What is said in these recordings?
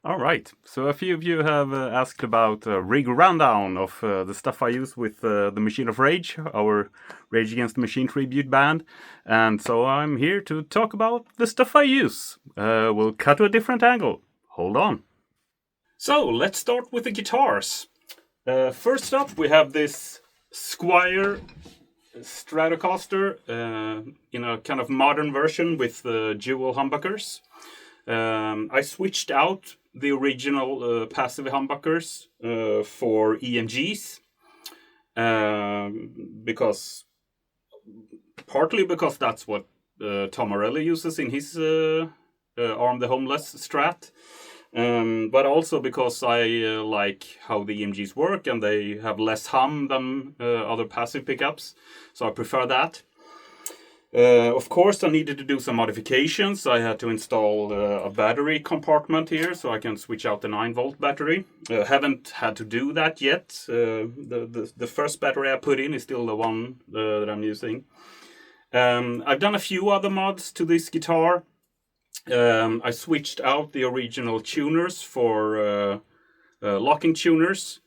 All right. So a few of you have asked about a rig rundown of the stuff I use with the Machine of Rage, our Rage Against the Machine tribute band. And so I'm here to talk about the stuff I use. We'll cut to a different angle. Hold on. So let's start with the guitars. First up, we have this Squire Stratocaster in a kind of modern version with dual humbuckers. I switched out the original passive humbuckers for EMGs partly because that's what Tom Morello uses in his Arm the Homeless Strat, but also because I like how the EMGs work and they have less hum than other passive pickups, so I prefer that. Of course, I needed to do some modifications. I had to install a battery compartment here so I can switch out the 9-volt battery. Haven't had to do that yet. The first battery I put in is still the one that I'm using. I've done a few other mods to this guitar. I switched out the original tuners for locking tuners.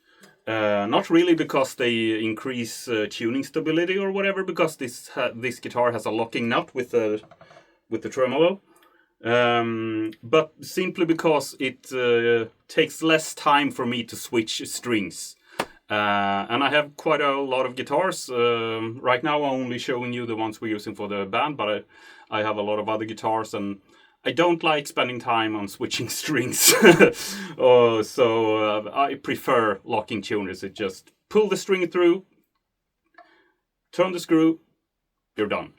Not really because they increase tuning stability or whatever, because this guitar has a locking nut with the tremolo, but simply because it takes less time for me to switch strings. And I have quite a lot of guitars. Right now I'm only showing you the ones we're using for the band, but I have a lot of other guitars, and I don't like spending time on switching strings. So I prefer locking tuners. It just pull the string through, turn the screw, you're done.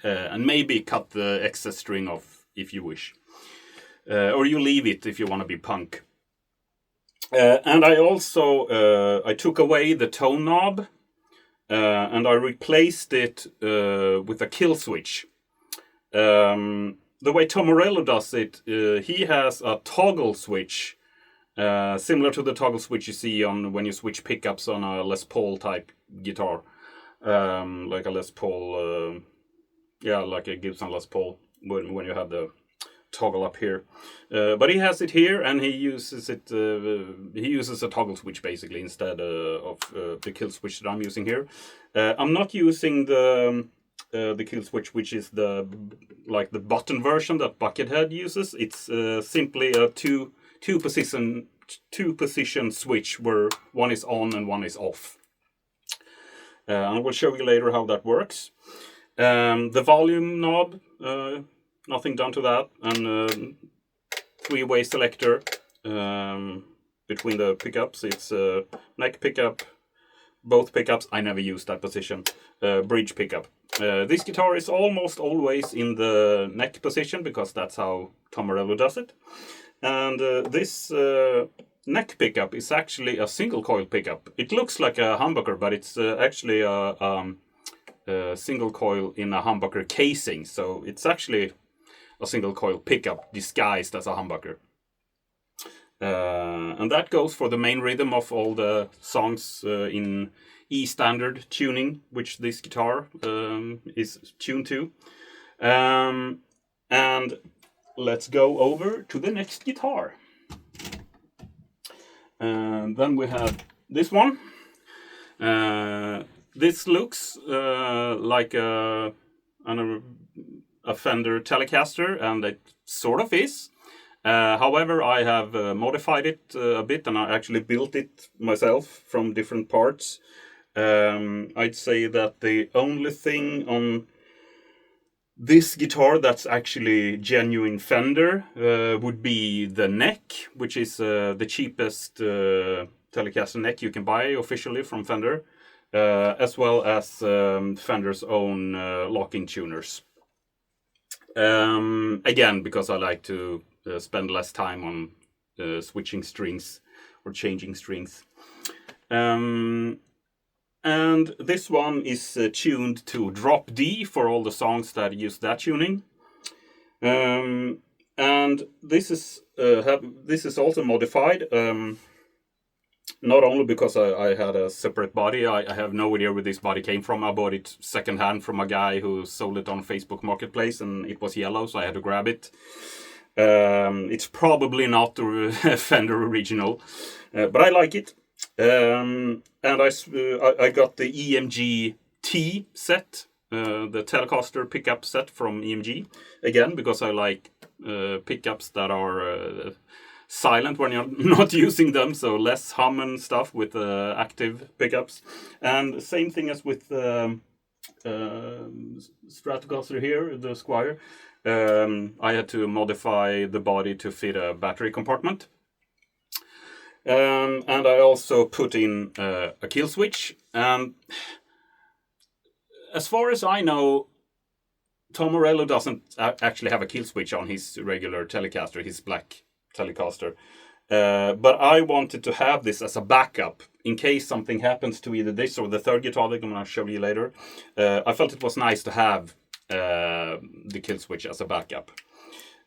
And maybe cut the excess string off if you wish. Or you leave it if you want to be punk. And I also I took away the tone knob and I replaced it with a kill switch. The way Tom Morello does it, he has a toggle switch, similar to the toggle switch you see on when you switch pickups on a Les Paul type guitar, like a Les Paul, like a Gibson Les Paul when you have the toggle up here. But he has it here, and he uses it. He uses a toggle switch basically instead of the kill switch that I'm using here. I'm not using the kill switch, which is the button version that Buckethead uses. It's simply a two position switch where one is on and one is off. And I will show you later how that works. The volume knob, nothing done to that, and 3-way selector between the pickups. It's neck pickup, both pickups. I never use that position. Bridge pickup. This guitar is almost always in the neck position because that's how Tom Morello does it. And this neck pickup is actually a single coil pickup. It looks like a humbucker, but it's actually a single coil in a humbucker casing. So it's actually a single coil pickup disguised as a humbucker. And that goes for the main rhythm of all the songs in E standard tuning, which this guitar is tuned to. And let's go over to the next guitar. And then we have this one. This looks like a Fender Telecaster, and it sort of is. However, I have modified it a bit, and I actually built it myself from different parts. I'd say that the only thing on this guitar that's actually genuine Fender would be the neck, which is the cheapest Telecaster neck you can buy officially from Fender, as well as Fender's own locking tuners. Again, because I like to spend less time on switching strings or changing strings. And this one is tuned to drop D for all the songs that use that tuning. And this is also modified. Not only because I had a separate body. I have no idea where this body came from. I bought it secondhand from a guy who sold it on Facebook Marketplace, and it was yellow, so I had to grab it. It's probably not the Fender original, but I like it. And I got the EMG T set, the Telecaster pickup set from EMG, again, because I like pickups that are silent when you're not using them, so less hum and stuff with active pickups. And same thing as with Stratocaster here, the Squire. I had to modify the body to fit a battery compartment. And I also put in a kill switch. And as far as I know, Tom Morello doesn't actually have a kill switch on his regular Telecaster, his black Telecaster. But I wanted to have this as a backup in case something happens to either this or the third guitar that I'm going to show you later. I felt it was nice to have the kill switch as a backup.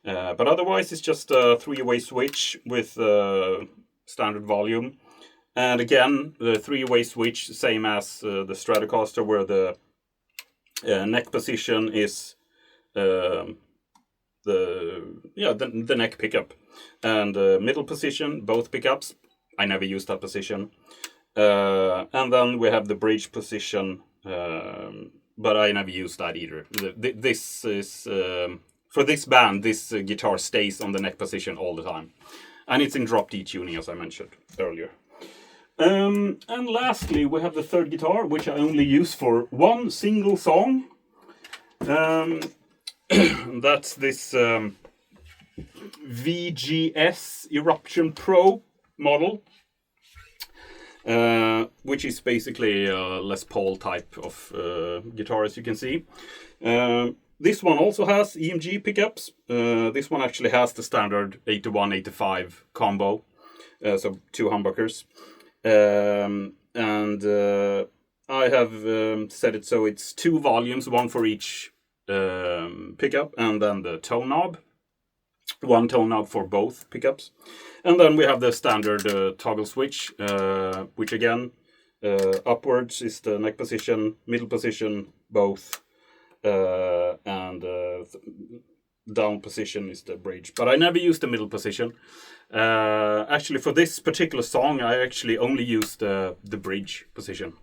But otherwise it's just a 3-way switch with standard volume. And again, the 3-way switch, same as the Stratocaster, where the neck position is the neck pickup. And middle position, both pickups. I never used that position. And then we have the bridge position, but I never used that either. This is, for this band, this guitar stays on the neck position all the time. And it's in drop D tuning, as I mentioned earlier. And lastly, we have the third guitar, which I only use for one single song. That's this VGS Eruption Pro model, which is basically a Les Paul type of guitar, as you can see. This one also has EMG pickups. This one actually has the standard 81-85 combo, so 2 humbuckers. And I have set it so it's 2 volumes, one for each pickup, and then the tone knob. 1 tone knob for both pickups. And then we have the standard toggle switch, which again, upwards is the neck position, middle position, both, and down position is the bridge. But I never use the middle position. Actually, for this particular song, I actually only used the bridge position.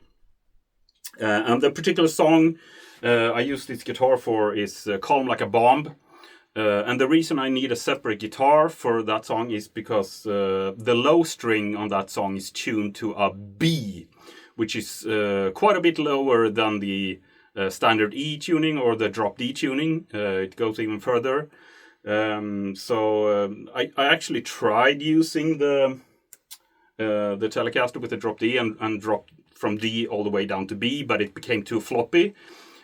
And the particular song I use this guitar for is Calm Like a Bomb. And the reason I need a separate guitar for that song is because the low string on that song is tuned to a B, which is quite a bit lower than the standard E tuning or the drop D tuning. It goes even further. I actually tried using the Telecaster with the drop D and dropped from D all the way down to B, but it became too floppy.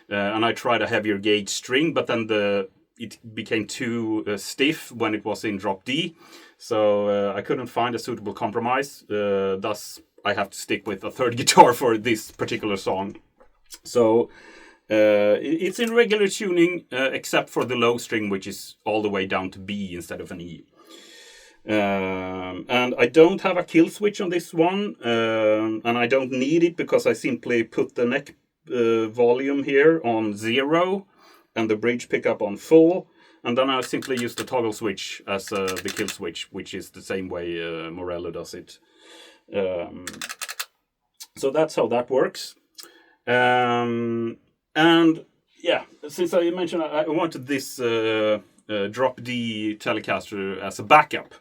And I tried a heavier gauge string, but then it became too stiff when it was in drop D. So I couldn't find a suitable compromise. Thus, I have to stick with a third guitar for this particular song. So it's in regular tuning, except for the low string, which is all the way down to B instead of an E. And I don't have a kill switch on this one, and I don't need it because I simply put the neck volume here on 0 and the bridge pickup on full, and then I simply use the toggle switch as the kill switch, which is the same way Morello does it. So that's how that works. And yeah, since I mentioned I wanted this drop D Telecaster as a backup.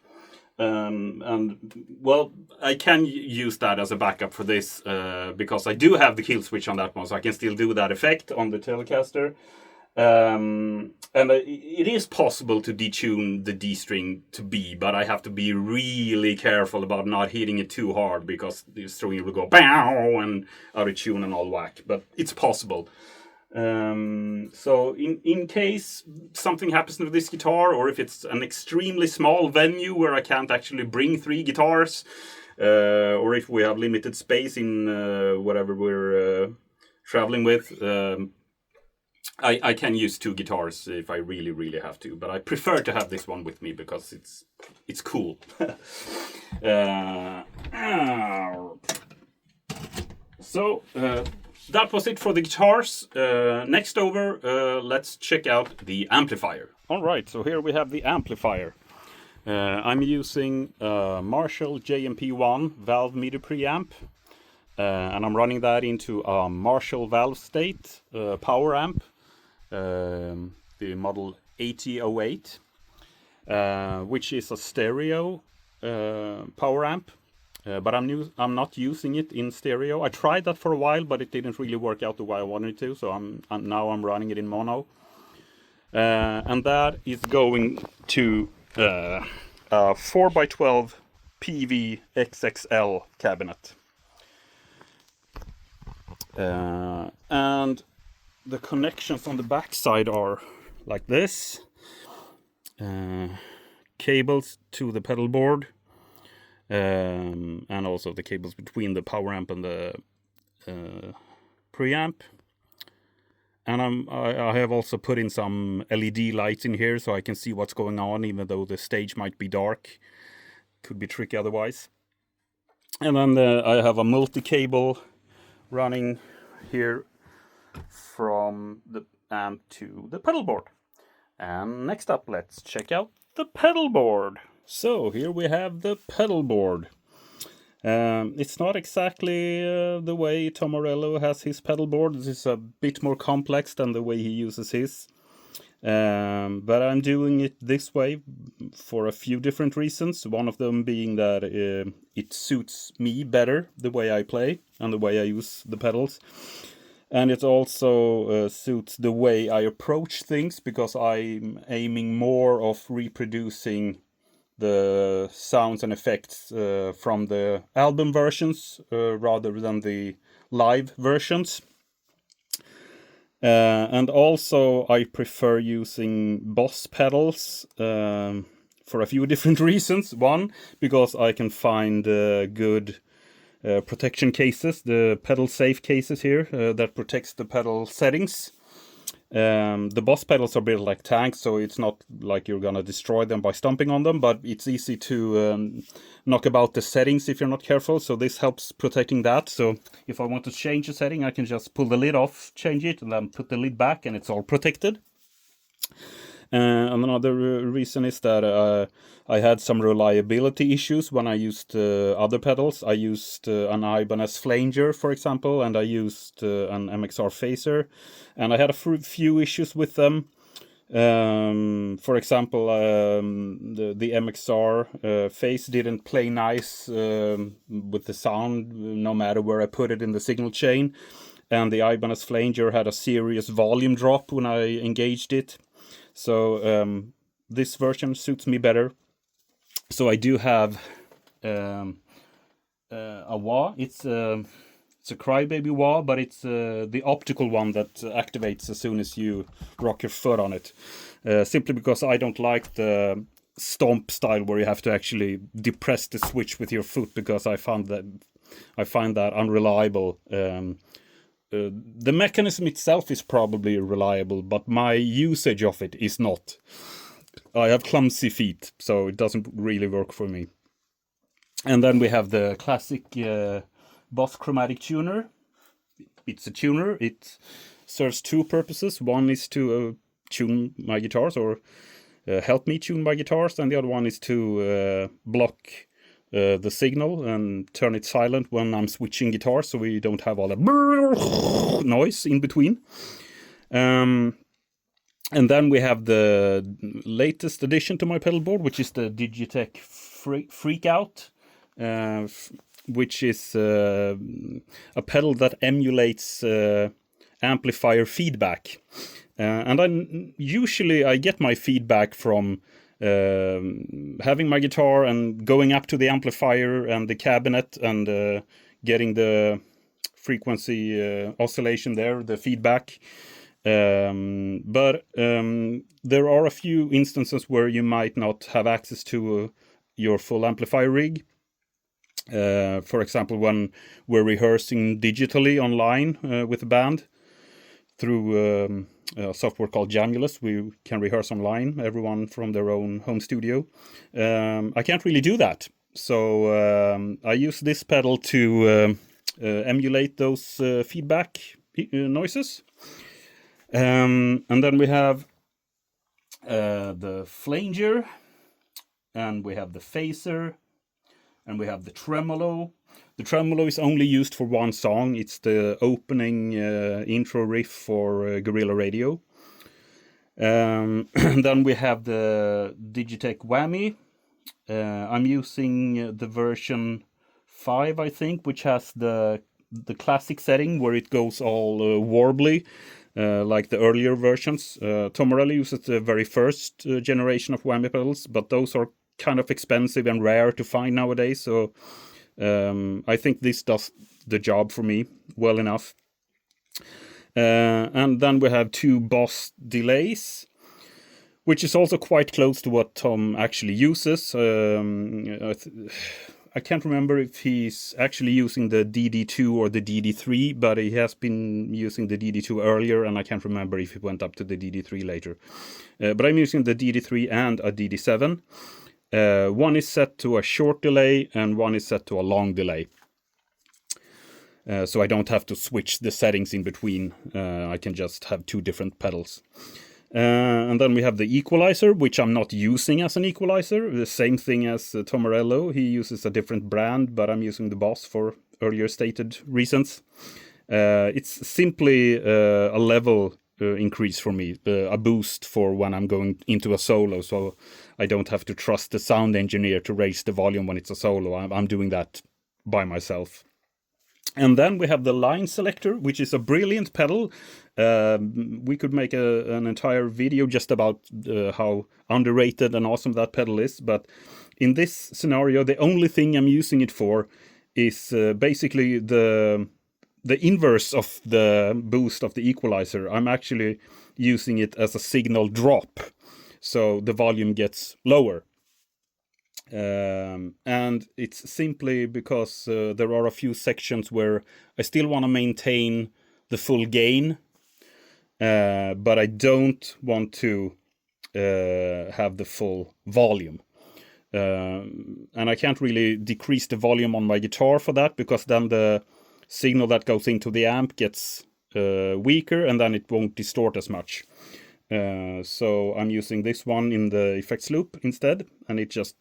And well, I can use that as a backup for this because I do have the kill switch on that one, so I can still do that effect on the Telecaster. And it is possible to detune the D string to B, but I have to be really careful about not hitting it too hard because the string will go bow and out of tune and all whack. But it's possible. So in case something happens to this guitar, or if it's an extremely small venue where I can't actually bring 3 guitars, or if we have limited space in whatever we're traveling with, I can use 2 guitars if I really, really have to, but I prefer to have this one with me because it's cool. So that was it for the guitars. Next over, let's check out the amplifier. All right, so here we have the amplifier. I'm using Marshall JMP1 valve meter preamp, and I'm running that into a Marshall valve state power amp, the model 8008, which is a stereo power amp. But I'm not using it in stereo. I tried that for a while, but it didn't really work out the way I wanted it to. So now I'm running it in mono, and that is going to a 4x12 PV XXL cabinet, and the connections on the back side are like this. Cables to the pedal board. And also the cables between the power amp and the preamp. And I have also put in some LED lights in here so I can see what's going on, even though the stage might be dark. Could be tricky otherwise. And then I have a multi-cable running here from the amp to the pedal board. And next up, let's check out the pedal board. So here we have the pedal board. It's not exactly the way Tom Morello has his pedal board. This is a bit more complex than the way he uses his. But I'm doing it this way for a few different reasons. One of them being that it suits me better, the way I play and the way I use the pedals. And it also suits the way I approach things, because I'm aiming more of reproducing the sounds and effects from the album versions rather than the live versions. And also I prefer using Boss pedals for a few different reasons. One, because I can find good protection cases, the pedal safe cases here that protects the pedal settings. The Boss pedals are built like tanks, so it's not like you're gonna destroy them by stomping on them, but it's easy to knock about the settings if you're not careful, so this helps protecting that. So if I want to change a setting, I can just pull the lid off, change it, and then put the lid back, and it's all protected. And another reason is that I had some reliability issues when I used other pedals. I used an Ibanez Flanger, for example, and I used an MXR Phaser, and I had a few issues with them. For example, the MXR phase didn't play nice with the sound, no matter where I put it in the signal chain. And the Ibanez Flanger had a serious volume drop when I engaged it. So this version suits me better. So I do have a wah. It's a crybaby wah, but it's the optical one that activates as soon as you rock your foot on it. Simply because I don't like the stomp style where you have to actually depress the switch with your foot, because I find that unreliable. The mechanism itself is probably reliable, but my usage of it is not. I have clumsy feet, so it doesn't really work for me. And then we have the classic Boss Chromatic Tuner. It's a tuner. It serves two purposes. One is to tune my guitars, or help me tune my guitars, and the other one is to block the signal and turn it silent when I'm switching guitars, so we don't have all that noise in between. And then we have the latest addition to my pedal board, which is the Digitech Freakout, which is a pedal that emulates amplifier feedback. And I get my feedback from having my guitar and going up to the amplifier and the cabinet and getting the frequency oscillation there, the feedback. But there are a few instances where you might not have access to your full amplifier rig. For example, when we're rehearsing digitally online with a band through a software called Jamulus, we can rehearse online, everyone from their own home studio. I can't really do that, so I use this pedal to emulate those feedback noises. And then we have the flanger, and we have the phaser, and we have the tremolo. The tremolo is only used for one song. It's the opening intro riff for Guerrilla Radio. Then we have the Digitech Whammy. I'm using the version 5, I think, which has the classic setting where it goes all warbly, like the earlier versions. Tom Morello uses the very first generation of whammy pedals, but those are kind of expensive and rare to find nowadays. So I think this does the job for me well enough. And then we have 2 Boss delays, which is also quite close to what Tom actually uses. I can't remember if he's actually using the DD2 or the DD3, but he has been using the DD2 earlier, and I can't remember if he went up to the DD3 later. But I'm using the DD3 and a DD7. One is set to a short delay, and one is set to a long delay. So I don't have to switch the settings in between. I can just have 2 different pedals. And then we have the equalizer, which I'm not using as an equalizer. The same thing as Tom Morello. He uses a different brand, but I'm using the Boss for earlier stated reasons. It's simply a level increase for me, a boost for when I'm going into a solo, so I don't have to trust the sound engineer to raise the volume when it's a solo. I'm doing that by myself. And then we have the line selector, which is a brilliant pedal. We could make an entire video just about how underrated and awesome that pedal is. But in this scenario, the only thing I'm using it for is basically the inverse of the boost of the equalizer. I'm actually using it as a signal drop, so the volume gets lower. And it's simply because there are a few sections where I still want to maintain the full gain, but I don't want to have the full volume. And I can't really decrease the volume on my guitar for that, because then the signal that goes into the amp gets weaker, and then it won't distort as much. So I'm using this one in the effects loop instead, and it just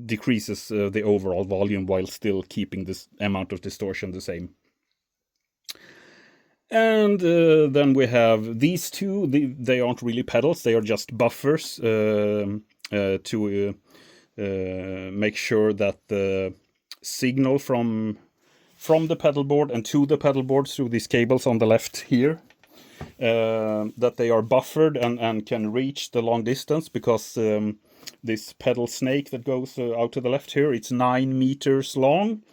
decreases the overall volume while still keeping this amount of distortion the same. And then we have these 2. They aren't really pedals, they are just buffers to make sure that the signal from the pedalboard and to the pedalboard through these cables on the left here, that they are buffered and can reach the long distance, because this pedal snake that goes out to the left here, it's 9 meters long,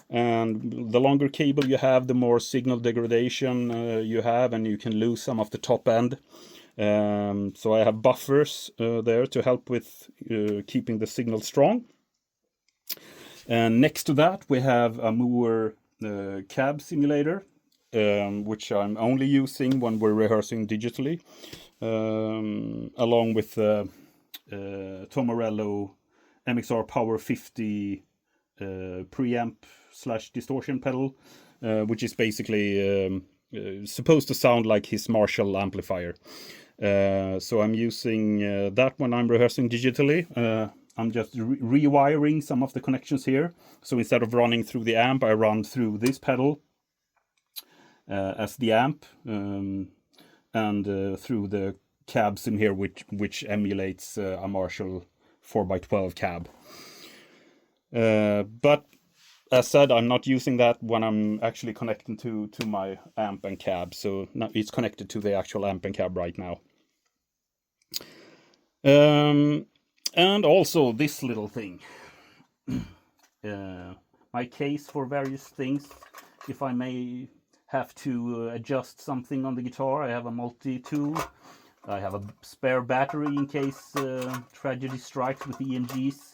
and the longer cable you have, the more signal degradation you have, and you can lose some of the top end. So I have buffers there to help with keeping the signal strong. And next to that we have a Moore cab simulator, which I'm only using when we're rehearsing digitally, along with Tom Morello MXR Power 50 preamp / distortion pedal, which is basically supposed to sound like his Marshall amplifier. So I'm using that when I'm rehearsing digitally. I'm just rewiring some of the connections here. So instead of running through the amp, I run through this pedal as the amp, and through the cabs in here, which emulates a Marshall 4x12 cab. But as said, I'm not using that when I'm actually connecting to my amp and cab. So it's connected to the actual amp and cab right now. And also this little thing. My case for various things. If I may have to adjust something on the guitar, I have a multi-tool. I have a spare battery in case tragedy strikes with EMGs.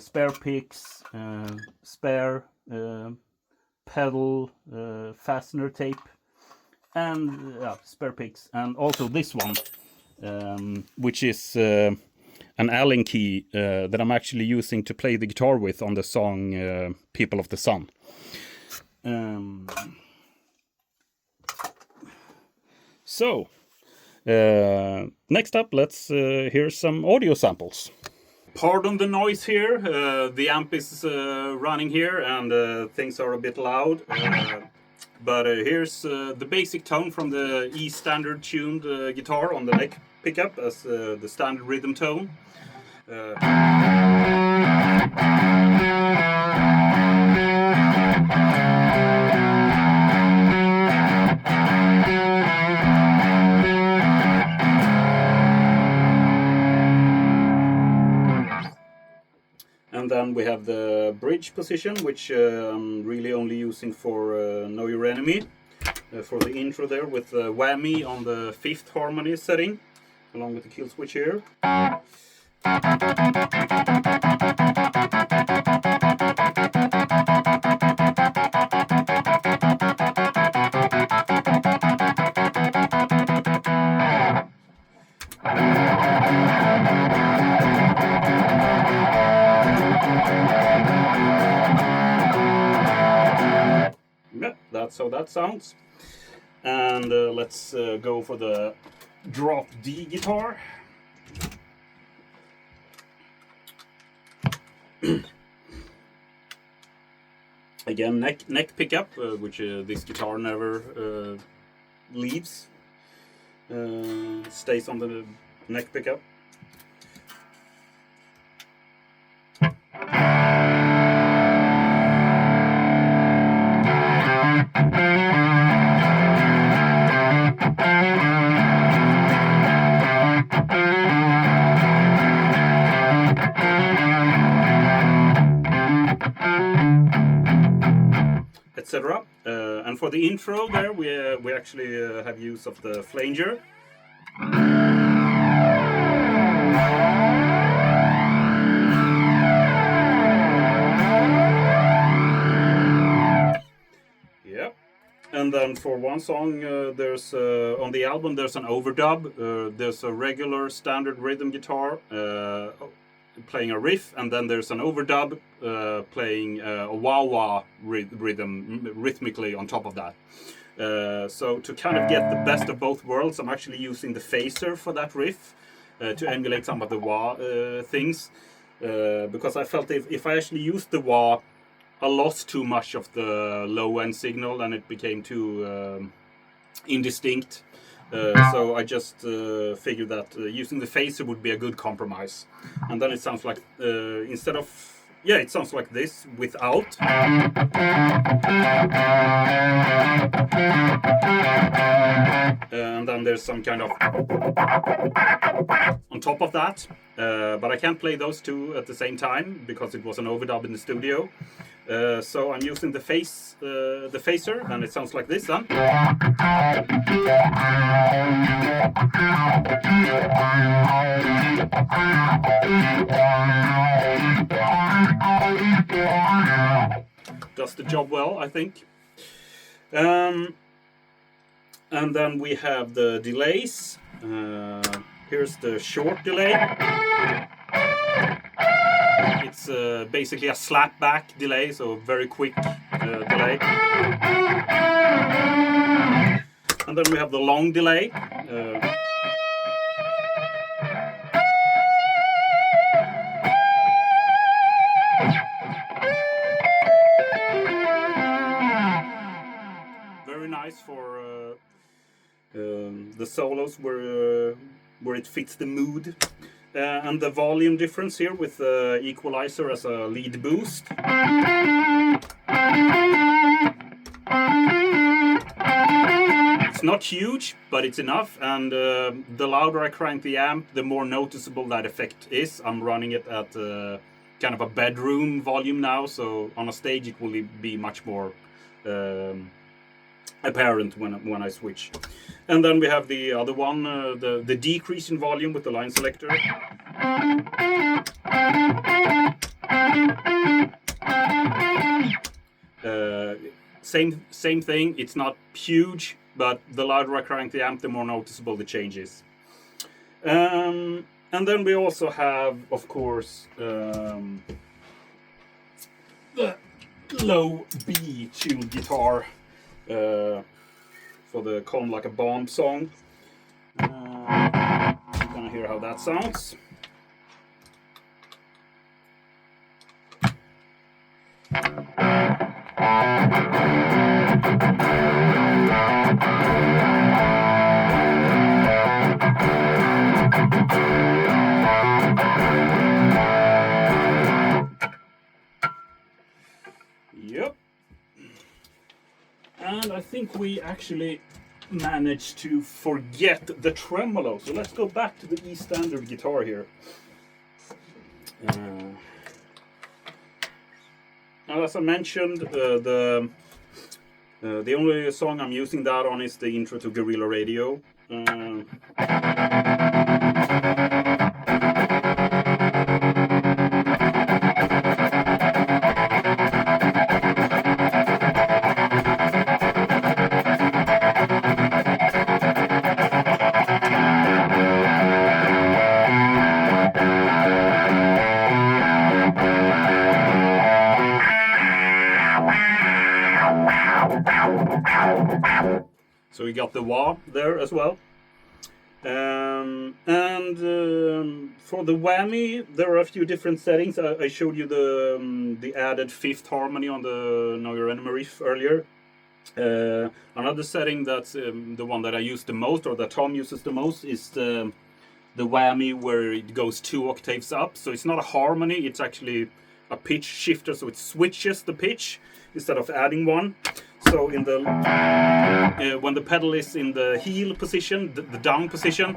Spare picks, spare pedal fastener tape, and spare picks. And also this one, which is an Allen key that I'm actually using to play the guitar with on the song People of the Sun. So, next up, let's hear some audio samples. Pardon the noise here. The amp is running here, and things are a bit loud. But here's the basic tone from the E standard tuned guitar on the neck pickup as the standard rhythm tone. And then we have the bridge position, which I'm really only using for Know Your Enemy. For the intro there with the whammy on the 5th harmony setting, along with the kill switch here. Yeah, that's how that sounds. And let's go for the drop D guitar. Again, neck pickup, which this guitar never leaves. Stays on the neck pickup. Etc. And for the intro there, we actually have use of the flanger. Yep. And then for one song, there's on the album there's an overdub. There's a regular standard rhythm guitar playing a riff, and then there's an overdub playing a wah-wah rhythm rhythmically on top of that. So to kind of get the best of both worlds, I'm actually using the phaser for that riff to emulate some of the wah things, because I felt if I actually used the wah, I lost too much of the low end signal and it became too indistinct. So I just figured that using the phaser would be a good compromise. And then it sounds like, instead of, yeah, it sounds like this without. And then there's some kind of on top of that. But I can't play those two at the same time because it was an overdub in the studio. So I'm using the phaser, and it sounds like this, huh? Does the job well, I think. And then we have the delays. Here's the short delay. It's basically a slapback delay, so a very quick delay. And then we have the long delay. Very nice for the solos where it fits the mood. And the volume difference here with the equalizer as a lead boost. It's not huge, but it's enough, and the louder I crank the amp, the more noticeable that effect is. I'm running it at kind of a bedroom volume now, so on a stage it will be much more apparent when I switch. And then we have the other one, the decrease in volume with the line selector. Same thing. It's not huge, but the louder I crank the amp, the more noticeable the change is. And then we also have, of course, the low B tuned guitar. For the Calm Like a Bomb song. You're gonna hear how that sounds. Yep. And I think we actually managed to forget the tremolo. So let's go back to the E standard guitar here. Now, as I mentioned, the only song I'm using that on is the intro to Guerrilla Radio. So we got the wah there as well. For the whammy, there are a few different settings. I showed you the added fifth harmony on the Know Your Enemy riff earlier. Another setting that's the one that I use the most, or that Tom uses the most, is the whammy where it goes 2 octaves up. So it's not a harmony, it's actually a pitch shifter, so it switches the pitch instead of adding one. So in the when the pedal is in the heel position, the down position,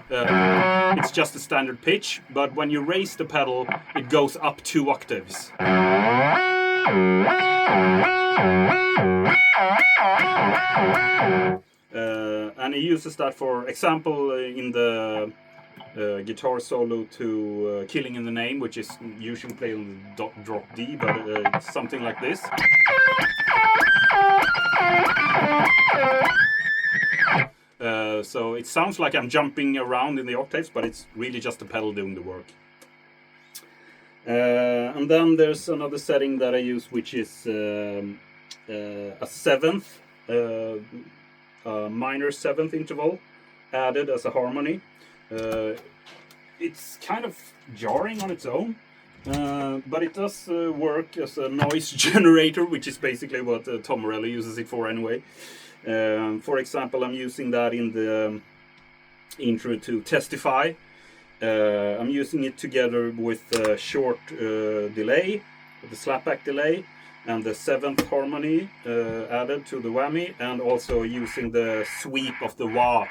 it's just a standard pitch. But when you raise the pedal, it goes up 2 octaves. And he uses that, for example, in the guitar solo to Killing in the Name, which is usually played on the drop D, but it's something like this. So it sounds like I'm jumping around in the octaves, but it's really just the pedal doing the work. And then there's another setting that I use, which is a seventh, minor seventh interval added as a harmony. It's kind of jarring on its own, but it does work as a noise generator, which is basically what Tom Morello uses it for anyway. For example, I'm using that in the intro to Testify. I'm using it together with the short delay, the slapback delay, and the seventh harmony added to the whammy, and also using the sweep of the wah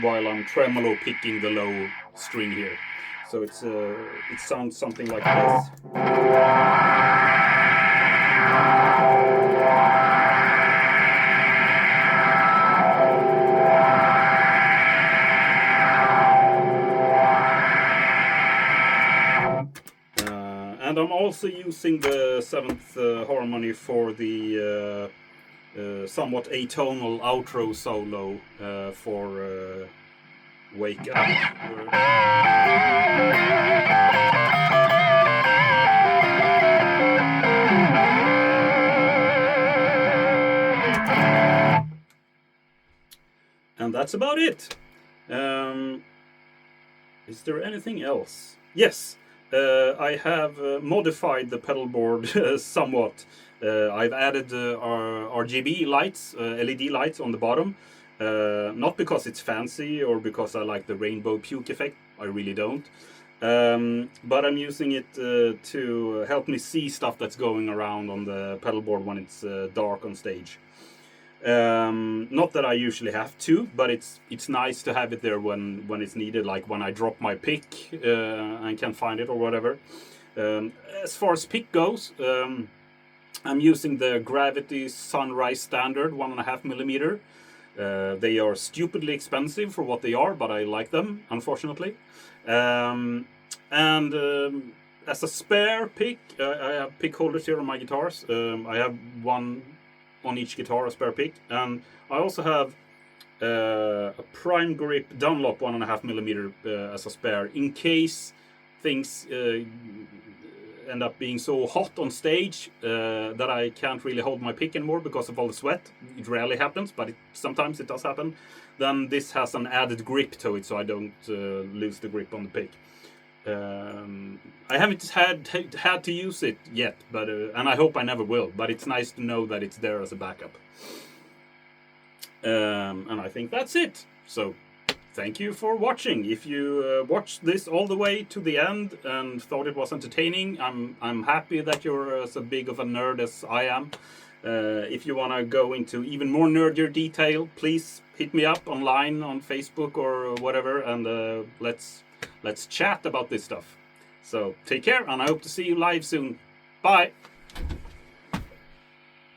while I'm tremolo picking the low string here. So it sounds something like this. And I'm also using the seventh harmony for the somewhat atonal outro solo for Wake Up. And that's about it. Is there anything else? Yes. I have modified the pedalboard somewhat. I've added RGB lights, LED lights on the bottom. Not because it's fancy or because I like the rainbow puke effect. I really don't. But I'm using it to help me see stuff that's going around on the pedalboard when it's dark on stage. Not that I usually have to, but it's nice to have it there when it's needed, like when I drop my pick and can't find it or whatever. As far as pick goes, I'm using the Gravity Sunrise Standard 1.5mm. They are stupidly expensive for what they are, but I like them, unfortunately. And as a spare pick, I have pick holders here on my guitars. I have one on each guitar, a spare pick, and I also have a prime grip Dunlop 1.5mm as a spare in case things end up being so hot on stage that I can't really hold my pick anymore because of all the sweat. It rarely happens, but sometimes it does happen. Then this has an added grip to it, so I don't lose the grip on the pick. I haven't had to use it yet, but and I hope I never will. But it's nice to know that it's there as a backup. And I think that's it. So thank you for watching. If you watched this all the way to the end and thought it was entertaining, I'm happy that you're as big of a nerd as I am. If you want to go into even more nerdier detail, please hit me up online on Facebook or whatever, and let's chat about this stuff. So take care, and I hope to see you live soon. Bye.